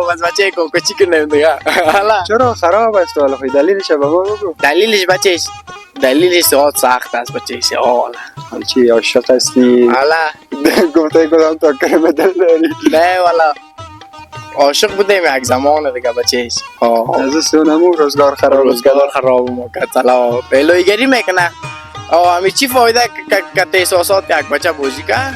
خراب از بچه کوچیک نمیده. حالا چرا خراب است حالا خیلی دلیلش به ما بگو. دلیلش بچهش دلیلش سخت است بچهش. حالا حال چی عاشق هستی؟ حالا گفته کدام تا کرم دل داری؟ نه والا عاشق بودیم یک زمان دیگه بچهش. از سونمو روزگار خراب روزگار خراب میکنه. طلا پهلویگری میکنه. همی چی فایده که احساسات یک بچه بازی کنه؟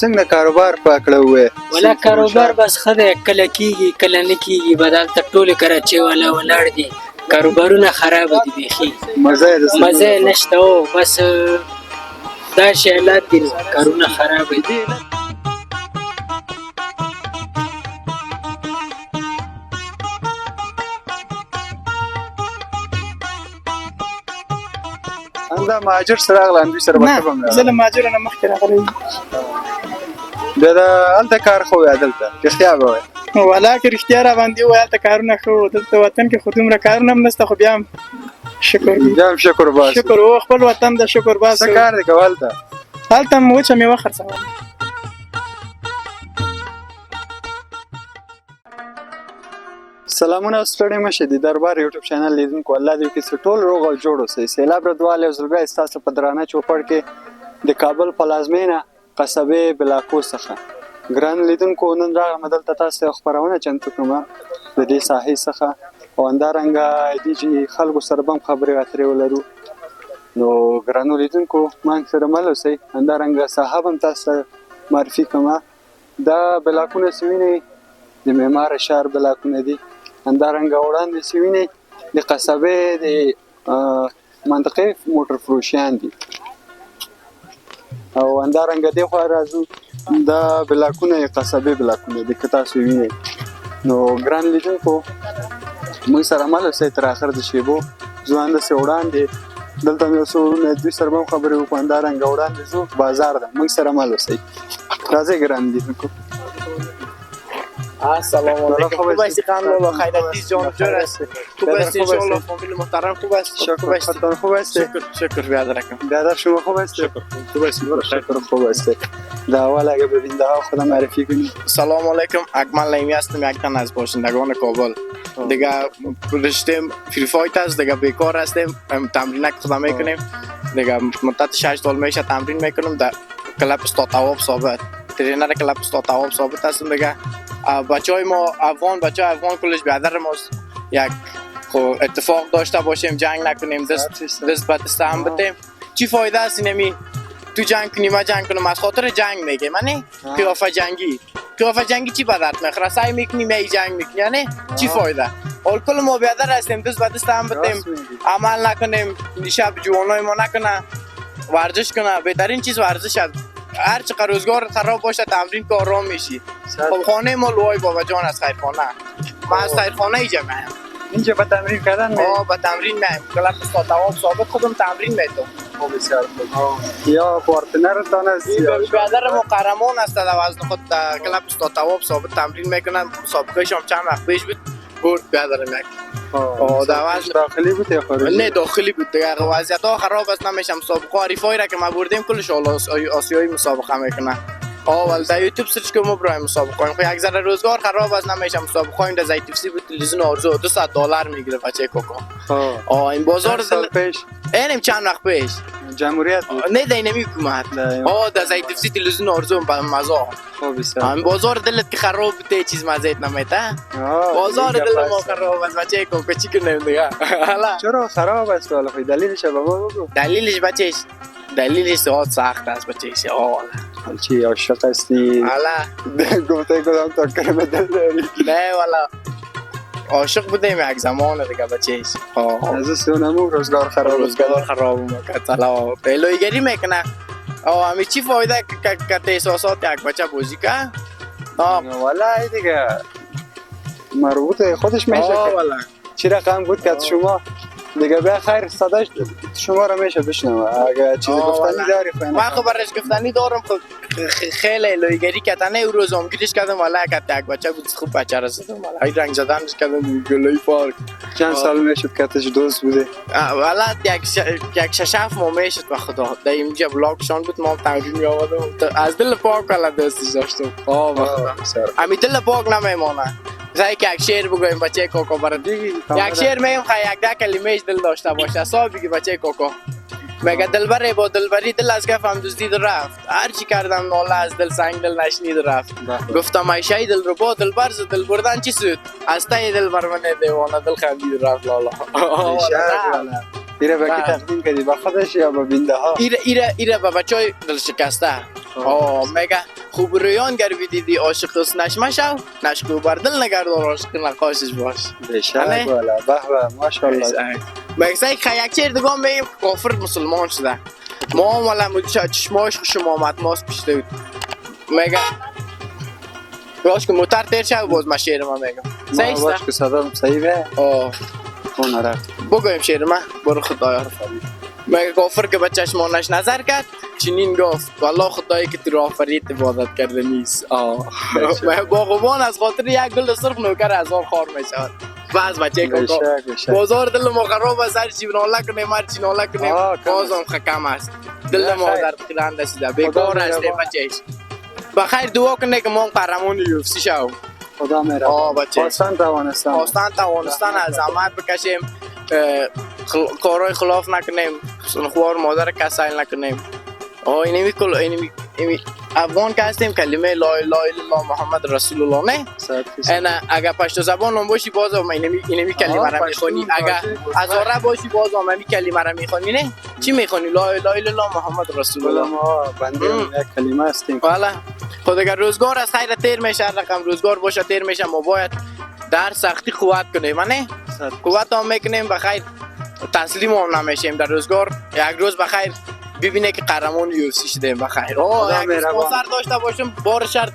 څنګه کاروبار پکړه وې ولا کاروبار بس خدای کله کیږي کله نه کیږي بدل ته ټول کراچي والا ولاړ دي کاروبارونه خراب دي بيخي مزه نشته او بس دا شیلات دي کارونه خراب دي. انده مهاجر سره غلاندې سره وکم نه زه له مهاجر نه مخکې راغلی بیا دا هلته کار خو وې دلته رښتیا به وایې ولا که رښتیا را باندې ووایه هلته کارونه ښه وو دلته وطن کې خو دومره کارونه هم نشته خو بیا هم شکر بیا هم شکر باسو شکر و خپل وطن د شکر باسو څه کار دی کوه هلته هلته هم وچه میوه خرڅوله. سلامونه ستړي مشه د دربار یوټیوب چینل لیدونکو الله دې وکړي چې ټول روغ او جوړ اوسئ. سیلاب ردواله یو ځل بیا ستاسو په درانه چوپړ کې د کابل پلازمینه قصبې بلاکو څخه ګران لیدونکو نن راغلم دلته تاسو ته خبرونه چمتو کوم د دې ساحې څخه او همدارنګه دې چې خلکو سره به هم خبرې اترې ولرو. نو ګرانو لیدونکو ما سره مل اوسئ. همدارنګه صاحب هم تاسو ته معرفي کوم. دا بلاکونه چې وینئ د معمار ښار بلاکونه دي. همدارنګه وړاندې چې وینئ د قصبې د منطقې موټر فروشیان دي او همدارنګه دې خوا راځو دا بلاکونه یې قصبې بلاکونه دي که تاسو وینئ. نو ګران لیدونکو موږ سره مل اوسئ تر اخر د شیبو ځوان داسې وړاندې دلته مې یو څو وروڼه دوی سره به هم خبرې وکړو. همدارنګه وړاندې ځو بازار ده موږ سره مل اوسئ. راځئ ګران لیدونکو. السلام علیکم. خوب هستی خانم لالا خیرتی جان جور است؟ خوب هستی انشاءالله فامیل محترم خوب است؟ شکر خودتان خوب هستی؟ شکر بیادرکم. بیادر شما خوب هستی؟ خوب هستی شکر خوب هستی. در اول اگه ببینده ها خودم معرفی کنید. سلام علیکم اکمل لیمی هستم یک تن از باشندگان کابل. دیگه رشتیم فری فایت است دیگه بیکار هستیم تمرینک خدا میکنیم دیگه مدت 6 سال میشه تمرین میکنم در کلب استاد تواب ثابت ترینر کلب استاد تواب ثابت هستم دیگه. بچهای ما بچه افغان کلش بیادر ماست یک اتفاق داشته باشیم جنگ نکنیم دست به دست هم بتیم چی فایده است اینمی تو جنگ کنیم ما جنگ کنیم از خاطر جنگ میگه منی قیافه جنگی چی بدت میخوره سعی میکنیم ای جنگ میکنیم یعنی چی فایده اول کل ما بیادر هستیم دست به دست هم بتیم عمل نکنیم شب جوانای ما نکنه ورزش کنه بهترین چیز ورزش است. هر چقدر روزگار خراب باشه تمرین که آرام میشی. خب خانه ما لوهای بابا جان از خیرخانه من از خیرخانه اینجا میم اینجا به تمرین کردن میم؟ به تمرین میم کلب استاد تواب ثابت خودم تمرین میتونم. خب بسیار خوب. یا پارتنرتان است یا بیادر ما قهرمان است در وزن خود کلب استاد تواب ثابت تمرین میکنن. مسابقهش هم چند وقت پیش بود برد بیادر یک داخلی بود یا خارجی؟ نه داخلی بود دیگه وضعیت ها خراب است نمیشه. مسابقه حریفایی را که ما بردیم کلش آسیایی مسابقه میکنه. اول در یوتیوب سرچ کنم برای مسابقه کنیم خب یک ذره روزگار خراب است نمیشه. مسابقه کنیم در زیتیفسی بود تلویزیون آرزو $200 میگیره بچه کوکو. این بازار سال پیش اینم چند وقت پیش جمهوریت بود؟ نه در اینمی حکومت در زیتیفسی تلویزیون آرزو مزا. خب بسیار این بازار دلت که خراب بوده چیز مزیت نمیته. بازار دل ما خراب است بچه کوکو چی کنیم دیگه. چرا خراب است حالا خیلی دلیلش به ما بگو. دلیلش سخت است بچهش. حال چی عاشق هستی؟ حالا گفته کدام تا کرم دل داری؟ نه والا عاشق بودیم یک زمان دیگه بچهش. از سونمو روزگار خراب میکنه. طلا پهلویگری میکنه. همی چی فایده که احساسات یک بچه بازی کنه؟ والا دیگه مربوط خودش میشه. والا چی رقم بود که شما دیگه بیا خیر صداش شما رو میشه بشنوه اگه چیزی گفتنی داری من خب برش گفتنی دارم. خب خیلی لویگری کردن. او روز گیرش کردم والا یک بچه بود خوب بچه رسیدم والا این رنگ زدنش کردم گلوی پارک. چند سال میشد کتش دوست بوده؟ والا یک شش هفت ماه میشد به خدا. در اینجا بلاکشان بود ما تمرین میآوردم از دل پاک والا دوستش داشتم. به خدا امی دل پاک نمیمانه. زای که یک شعر بگویم بچه کوکو برات. یک شعر میگم خیلی یک ده کلمه‌اش دل داشته باشه. صاحب بگی بچه کوکو مگه دلبره با دلبری دل از کفم دزدید رفت. هر چی کردم ناله از دل سنگ دل نشنید رفت. گفتم ایشای دل رو با دل برز دل بردن چی سود. از تای دل برمنه دیوانه دل خندید رفت لالا. ایره بکی تقدیم کردی با خودش یا با بینده ها؟ ایره با بچه های دل شکسته. مگه خوب رویان گر دیدی عاشق است نشمه شو نشکو بر دل نگردار عاشق نقاشش باش. بشک والا به به ماشاءالله. مگه سعی یک چیر دیگه میگم کافر مسلمان شده. ما هم والا چشماش خوشم آمد ماست پشته بود. مگه باش که موتر تیر شد باز ما شیر ما میگم صحیح است. باش که صدام صحیحه. اون رفت بگویم شیر ما برو خدایا رو فرمود. مگه کافر که به چشمانش نظر کرد چنین گفت والله خدایی که تو را آفرید عبادت کرده نیست. مگه باغبان از خاطر یک گل سرخ نوکر هزار خار میشود. باز بچه کوکو بازار دل ما خراب است. هر چی ناله کنیم هر چی ناله کنیم بازم خکم است. دل ما در خیران رسیده بیکار است بچهش. بخیر دعا کنه که ما قهرمان UFC شو. خدا مهربان. آسان توانستن از زحمت بکشیم. کارهای خلاف نکنیم. خوار مادر کسایل نکنیم. اینمی کل اینمی افغان که هستیم کلمه لا اله الا الله محمد رسول الله نه. نه اگر پشت زبان هم باشی باز هم اینمی کلمه را میخونی. اگر هزاره باشی باز هم اینمی کلمه را میخونی نه. چی میخونی؟ لا اله الا الله محمد رسول الله. ما بنده یک کلمه هستیم. والا خود اگر روزگار از خیر تیر میشه رقم روزگار باشه تیر میشه ما باید در سختی قوت کنیم نه. قوت هم میکنیم بخیر تسلیم هم نمیشیم در روزگار. یک روز بخیر ببینه که قهرمان UFC شدیم بخیر. یک اسپانسر داشته باشم بار شرط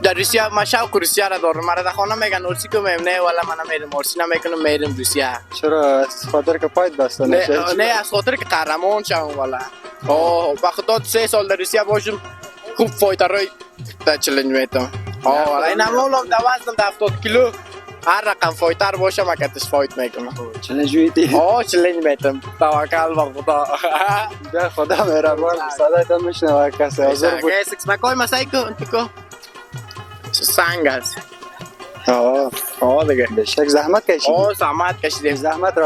در روسیه ما شوق روسیه را دارم. مرا در خانه میگن اورسی کنم نه والا من نمیرم اورسی نمیکنم میرم روسیه. چرا از خاطر که پایت بسته نشه؟ نه از خاطر که قهرمان شوم والا. با خدا 3 سال در روسیه باشم خوب فایترای تا چالش میتم. این امولم در وزنم 70 کیلو هر رقم فایتر باشه ما کتش فایت میکنم. چالش میتی؟ چالش میتم. توکل به خدا. به خدا مهربان. صدایت هم میشنوه کسی حاضر بود. سکس مکای مسای کو انتکو سنگ است. دیگه بشک زحمت کشیدی. زحمت کشیدیم. زحمت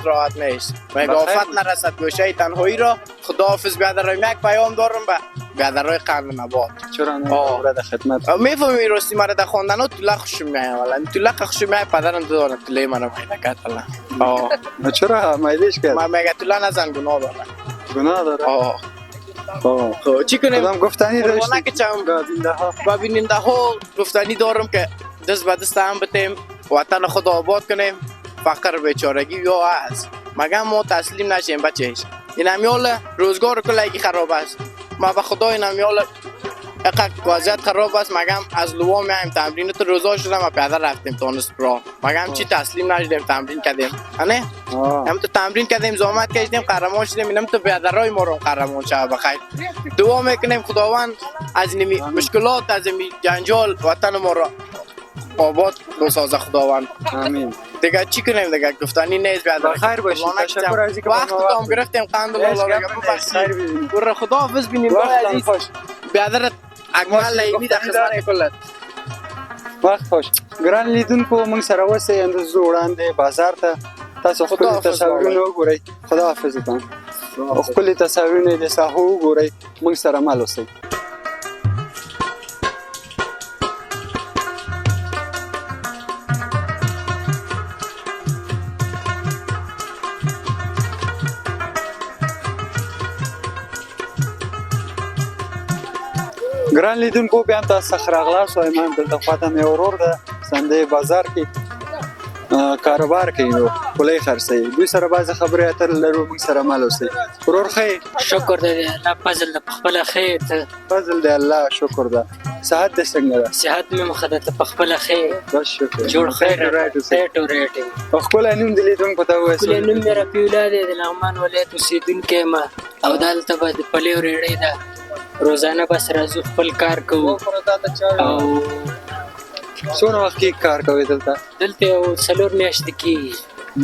راحت نیست. مگه آفت نرسد گوشه تنهایی را. خداحافظ بیادر یک پیام دارم به بیادرای قند نبات. چرا نه خدمت میفهمی راستی مرا در خواندن طلا خوشم میاد والا. طلا خوشم میاد پدرم داره طلا منو میده کرد والا. چرا مایلش کرد؟ من میگه طلا نزن گناه داره. گناه داره؟ خب چی کنیم؟ کدام گفتنی داشتی؟ با بیننده ها گفتنی دارم که دست به دست هم بتیم وطن خود آباد کنیم. فقر بیچارگی یا هست مگه ما تسلیم نشیم بچهش. این همیال روزگار کلگی خراب است. ما به خدا این همیال اقاق وضعیت خراب است. مگم از لوا میایم تمرین تو روزا شدم و پیاده رفتیم تونس برا. مگم چی تسلیم نشدیم تمرین کردیم نه. هم تو تمرین کردیم زحمت کشیدیم قهرمان شدیم. اینم تو بیادرای ما رو قهرمان شه بخیر. دعا میکنیم خداوند از این مشکلات از این جنجال وطن ما رو آباد بسازه خداوند. آمین. دیگه چی کنیم دیگه گفتنی نیست بیادر. خیر باشید. تشکر از اینکه وقت تام گرفتیم قند الله دیگه ببخشید. برو خداحافظ بینیم عزیز. بیادر اکمل لیمی در خدمت کلت. وقت خوش. ګران لیدونکو موږ سره اوسئ اندازه وړاندې بازار ته تاسو خپل تصاویرونه وګورئ. خداحافظ وکړم. خپل تصاویرونه د ساحو وګورئ. موږ سره مل اوسئ. ګران لیدونکو بیا هم تاسو څخه راغلاست وایم. دلته خواته مې ورور ده سنده بازار کې کاروبار کوي نو خولۍ خرڅوي دوی سره بعضې خبرې اترې لرو موږ سره مل اوسئ ورور ښه یې شکر دی الله فضل د پخپله ښه ته فضل دی الله شکر ده صحت دې څنګه ده صحت مې مخه ده ته پخپله ښه بس شکر جوړ خیر رایټ اوسئ ریټ او ریټ او ښکلی نوم د لیدونکو ته ووایه ښکلی نوم مې رفیع الله دی د لغمان ولایت اوسېدونکی یم او دلته به د پلې او ریړۍ ده روزانه بس راځو خپل کار کوو او څونه وخت کې کار کوئ دلته دلته یو 4 میاشتې کېږي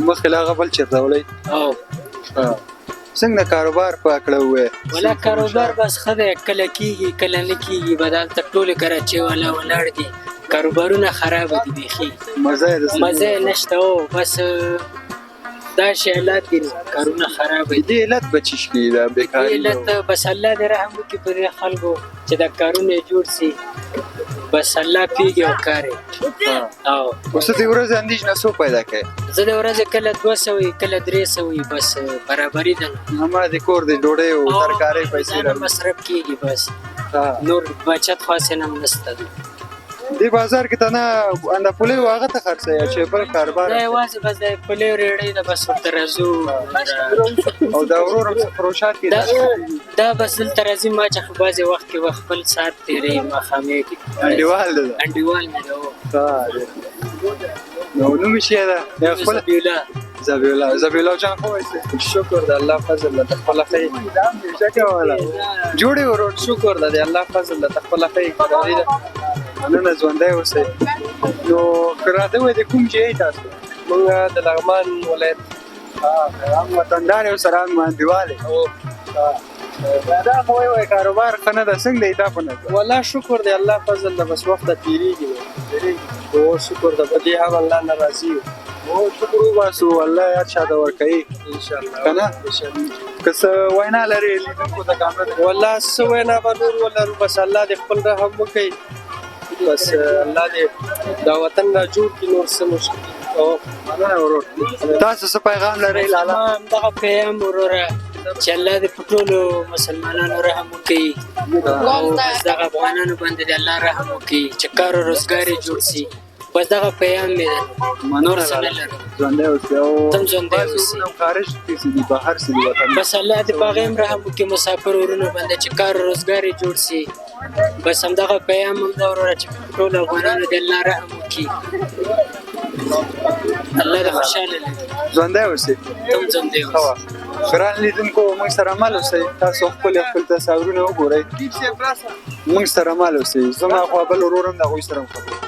مخکې له هغه بل چېرته وړئ او څنګه د کاروبار په کړه ووایه ولا کاروبار بس ښه دی کله کېږي کله نه کېږي به دلته ټولې کراچۍ والا ولاړ دي کاروبارونه خرابه دي بیخي مزه یې مزه یې نشته او بس دا شی علت دي نو کارونه خرابه دي دې علت به څه شي دا دې علت بس الله دې رحم وکړي په دې خلکو چې دا کارونه یې جوړ سي بس الله پیږي او کار یې او اوس د ورځې اندېښنه څو پیدا کوي زه د ورځې کله 200 کله 300 بس برابري ده همه د کور د ډوډۍ او ترکارۍ پیسې راځي مصرف کېږي بس نور بچت خاص نه نشته دې بازار کې ته نه انده پولې واغه ته خرڅه چې بل کاروبار دا یوازې بس د پلې ریړۍ د بس ورته راځو او دا ورور هم فروشات کې دا بس دلته راځي ما چې بعضې وخت کې خپل ساعت تېروي ماښامې کې انډیوال ده انډیوال مې ده نو نوم یې څه ده خپل ذبیح الله جان خو شکر د الله فضل د خپل خیر جوړې ورور شکر د الله فضل د خپل خیر نن ژوندی اوسئ نو که راته ووایې د کوم ځای یې تاسو موږ د لغمان ولایت هم وطندار یو سره هم انډیوال یې دا خو وایي کاروبار ښه نه ده څنګه دی دا په نظر والله شکر دی الله فضل د بس وخته تېرېږي او شکر د په دې هم الله نه راضي یو او شکر وباسو الله هر چا ته ورکوي انشاءالله که نه که څه وینا لرې لیدونکو ته کامله والله څه وینا به نور ولرو بس الله دې خپل رحم وکړي بس الله دې دا وطن را جوړ کړي نور څه مشکل او مننه ورور تاسو څه پیغام لرئ لالا همدغه پیغام وروره چې الله دې په ټولو مسلمانانو رحم وکړي او بس دغه افغانانو باندې دې الله رحم وکړي چې کار او روزګار یې جوړ سي بس دغه پیغام مې ده نور څه نه لرم ژوندی اوسئ او تم ژوندی اوسئ خارج کې چې دي بهر چې دي وطن بس الله دې په هغې هم رحم وکړي مسافر ورونو باندې چې کار او روزګار یې جوړ سي بس همدغه پیغام هم ده وروره چې ټولو افغانانو دې الله رحم وکړي الله دې خوشحاله لري ژوندی اوسئ تم ژوندی اوسئ ګران لیدونکو موږ سره مل اوسئ تاسو خپل تصاویرونه وګورئ موږ سره مل اوسئ زما خوا بل ورور هم د هغوی سره هم خبرې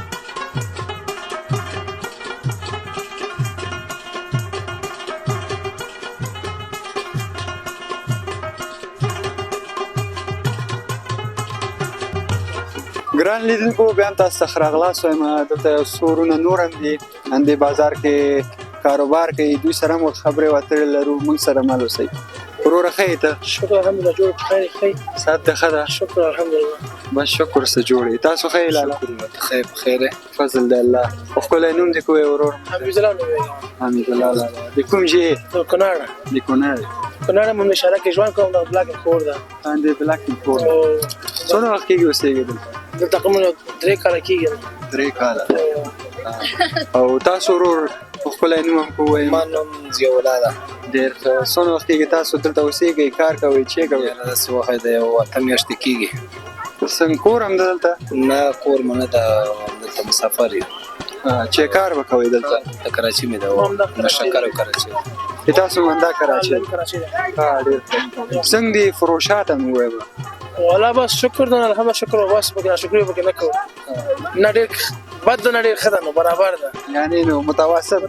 ګران لیدونکو بیا هم تاسو ته ښه راغلاست وایم دلته یو څو وروڼه نور هم دي همدې بازار کې کاروبار کوي دوی سره هم خبرې اترې لرو موږ سره مل اوسئ وروره ښه یې ته شکر الحمدلله جوړ خیر صحت دې ښه ده شکر الحمدلله بس شکر څه جوړ یې تاسو ښه یې لالا خیر بخیر فضل دی الله خو ښکلی نوم دې کوی ورور حمیدالله نوم حمیدالله لالا د کوم ځای یې د کنړ د کونړ کنړ مو نشاره کې ژوند کوم د بلاک کور ده د بلاک کور څونه وخت کېږي اوسېږي دلته دلته کوم 3 کاله کېږي 3 کاله او تاسو ورور ښکلی نوم هم ووایم ما نوم ضیاء الله ده ډېر ښه څونه وخت کېږي تاسو دلته اوسېږئ کار کوئ چې کوئ داسې وخت د یو اته میاشتې کېږي څنګه کور هم ده دلته نه کور مو نه ده دلته مسافر یم چې کار به کوئ دلته د کراچۍ مې ده د شکر او کراچۍ تاسو هم همدا کراچۍ ډېر څنګه دي فروشات هم ووایم والله بس شکر ده الحمد شکر او بس پکې شکر پکې نه کوو نه ډېر بد نه ډېر ښه ده نو برابر ده یعنی نو متوسط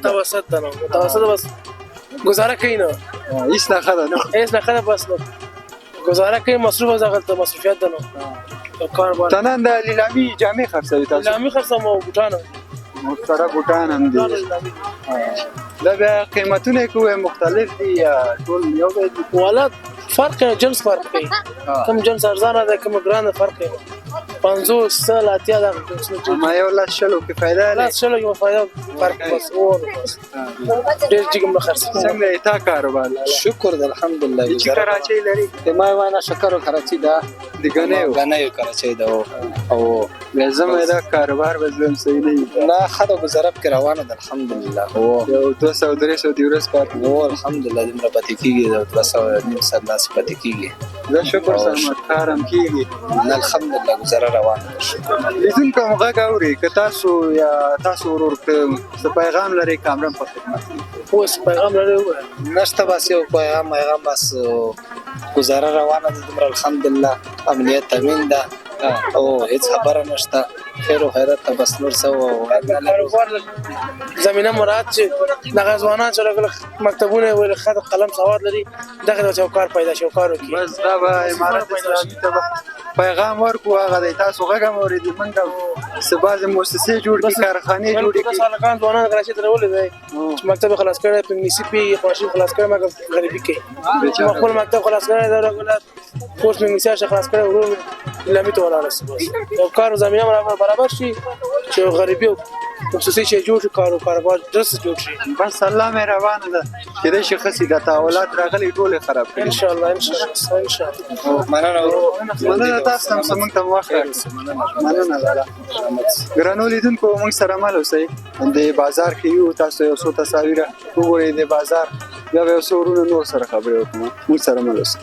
ده نو متوسط بس گزاره کوي نو هیڅ نه ښه ده نو هیڅ نه ښه ده بس نو گزاره کوي مصروف دغلته مصروفیت ده نو کار باندې ته نن د لیلامي جامې خرڅوي تاسو لیلامي خرڅوم او بوټان سره بوټان هم دي دا بیا قیمتونه کوی مختلف دي یا ټول یو ځای دي والا فرق کوي جنس فرق کوي کوم جنس ارزانه ده کوم ګرانه فرق کوي 50 سل اتیا دغه ما یو لاس شلو کې فایده لري لاس شلو یو فایده فرق بس اور بس ډېر جګم نه خرڅ څنګه تا کاروبار شکر د الحمدلله چې کراچۍ لري ما وانا شکر کراچۍ دا د غنیو کراچۍ دا او زما دا کاروبار وزم صحیح نه لا خدای گذرب کې روانه ده الحمدلله او یو 200 300 دی ورځ پات او الحمدلله دې مړه پاتې کیږي دا 200 نیم سر لاس پاتې کیږي دا شکر سلامت کارم کیږي الحمدلله گذر روانه ده لیدون کوم غږ اوري که تاسو یا تاسو ورور څه پیغام لري کامرم په خدمت اوس پیغام لري نشته بس یو پیغام بس گذر روانه ده دمر الحمدلله امنیت تامین ده او هیڅ خبره نشته خیر او خیرات ته بس نور سو زمينه مراد چې دغه ځوانان چې مکتبونه ویل خط قلم سواد لري دغه د چوکار پیدا شوکار وکي بس دا به امارت اسلامي ته پیغام ورکو هغه د تاسو غږ اوریدي منګه سباز مؤسسې جوړ کی کارخانه جوړ کی سالکان ځوانان کراچۍ ته ولې دی چې مکتب خلاص کړي په میسیپي خواشي خلاص کړي مګر غریبي کې خپل مکتب خلاص کړي دا رغله کورس میسیپي خلاص کړي ورو لامي ته ولاړ سي یو کار زمينه برابر شي چې غریبي مؤسسې چې جوړ کاروبار درس جوړ شي بس الله مهربان ده چې د شخصي د تاولات راغلي ټول خراب کړي ان شاء الله ان شاء الله مننه تاسو هم سمون ته وخت مننه لاله ګرانو لیدونکو موږ سره مل اوسئ د بازار کې یو تاسو یو څو تصاویر وګورئ د بازار بیا یو څو ورونو نور سره خبرې وکړو موږ سره مل اوسئ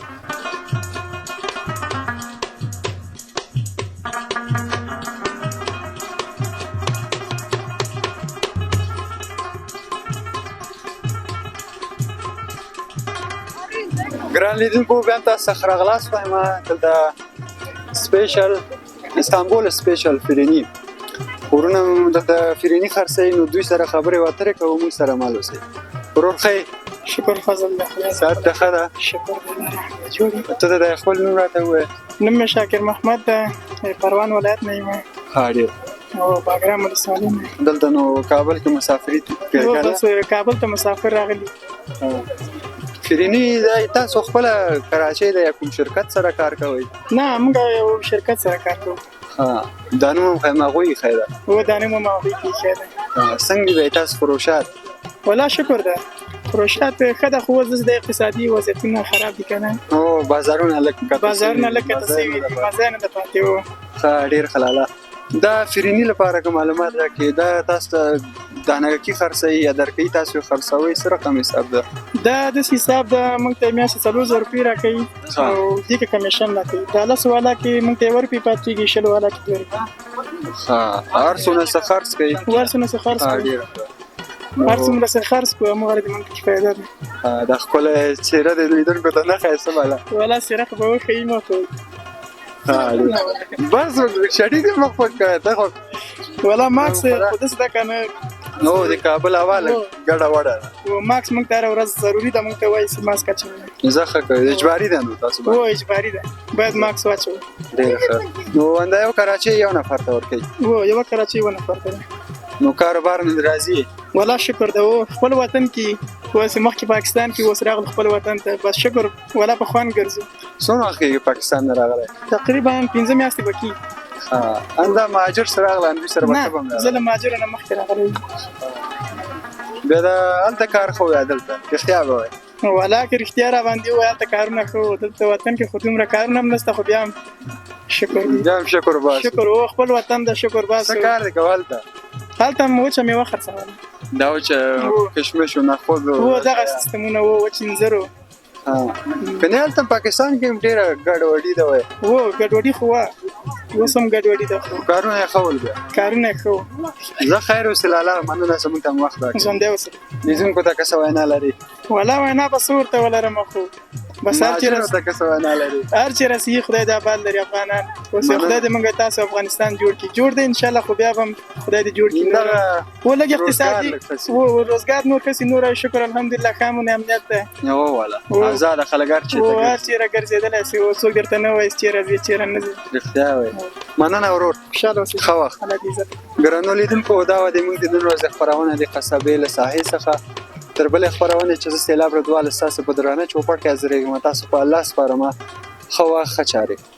ګران لیدونکو بیا تاسو خرغلاس وایم دلته سپیشل استانبول سپیشل فرنی ورونه دلته فرنی خرڅي نو دوی سره خبرې واترې کوو موږ سره مال اوسئ ورور خی شکر فضل الله سات ده خدا شکر الله جوړي ته د خپل نوم راته وې نوم شاکر محمد ده پروان ولایت نه یم هاډي او باګرام ولسوالۍ نه دلته نو کابل کې مسافرۍ کوي کابل ته مسافر راغلی فرنی دا تاسو خپل کراچۍ د کوم شرکت سره کار کوئ نه موږ یو شرکت سره کار کوو ها دا نوم خیماغوي خیره و دا نوم ماغوي کې خیره څنګه به تاسو فروشات ولا شکر ده فروشات خدای خو د اقتصادي وضعیتونه خراب دي کنه او بازارونه لکه تسوي دي مزه نه د پاتې وو ډیر خلاله دا فرنی لپاره کوم معلومات راکې دا تاسو دانګي خرڅي یا درکې تاسو خرڅوي سره کوم حساب ده دا د حساب د موږ ته میاشت 3000 روپۍ راکې او دغه کمیشن راکې دا له سواله کې موږ ته ورپی پاتېږي شلو والا کې ورکې ها ارسونه خرڅ کوي ورسونه خرڅ کوي ارسونه خرڅ کوي موږ د موږ کې فائدہ ده دا خپل چیرې د لیدونکو ته نه خایسته والا ولا سره به خیمه کوي بس شدید مخفق ده ولا ماکس خودس دا کنه نو د کابل حواله ګډه وړه او ماکس موږ ته ورځ ضروری ده موږ ته وایي چې ماسک اچوي زخه کوي اجباري ده نو تاسو او اجباري ده باید ماکس واچو ډیر ښه نو انده یو کراچۍ یو نفر ته ورکړي او یو کراچۍ و نفر ته نو کاروبار نه راځي ولا شکر ده خپل وطن کې اوس مخکې پاکستان کې اوس راغل خپل وطن ته بس شکر ولا په خوان ګرځو څونه کې پاکستان نه راغلی تقریبا 15 میاشتې بکی انده مهاجر سره راغلی اندوی سره بکه نه زه له مهاجر نه مخکې راغلی بیا دا هلته کار خو یا دلته رښتیا به وایي ولا که رښتیا را باندې وایي هلته کارونه ښه دلته وطن کې خو دومره کارونه هم نشته خو بیا هم شکر شکر باس شکر او خپل وطن د شکر باس څه کار دی کوه هلته مو وچه میوه خرڅوله دا وچه کشمش و نخود و دغه سیستمونه و وچینځرو کنه هلته پاکستان کې ډېره ګډوډي ده وایي و ګډوډي خو اوس هم ګډوډي ده کارونه یې ښه ول بیا کارونه یې ښه زه خیر وسلاله مننه زموږ ته وخت راکړئ ژوندی اوسئ لیدونکو ته که څه وینا لري ولا وینا به څه ورته ولرم خو بس هر چیرې راسي خدای د آباد لري افغانان اوس خدای دې موږ تاسو افغانستان جوړ کړي جوړ دې ان شاء الله خو بیا هم خدای دې جوړ کړي و لګ اقتصادي و روزګار نور کسي نور شکر الحمدلله قانون امنیت ده یو والا آزاد خلګار چې و هر چیرې ګرځیدل سي او څو ګرته نه وای چیرې زی چیرې نه زی رښتیا وای مننه ورور خوشاله اوسئ خو وخت ګرانو لیدونکو دا و د موږ د نن ورځې خبرونه د قصبې له ساحې څخه تر بلې خبرونه چې زه سیلاب رضوان ستاسو په درانه چوپړ کې حاضرېږم تاسو په الله سپارم خو ښه چارې